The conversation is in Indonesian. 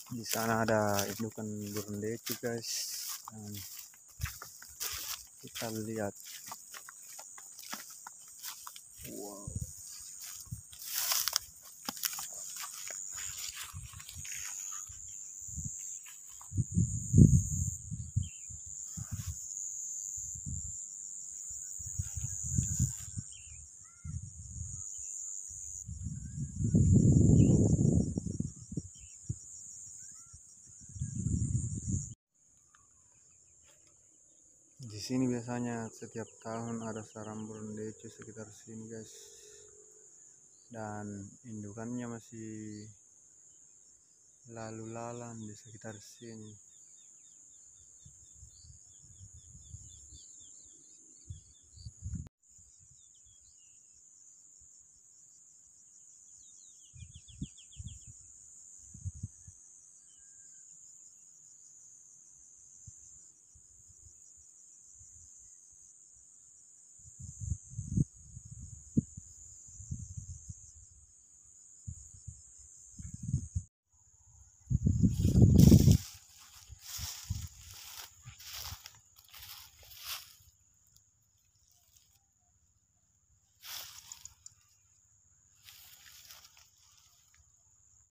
Di sana ada indukan burung deci guys. Dan kita lihat, wow, di sini biasanya setiap tahun ada sarang burung deci sekitar sini guys, dan indukannya masih lalu lalang di sekitar sini.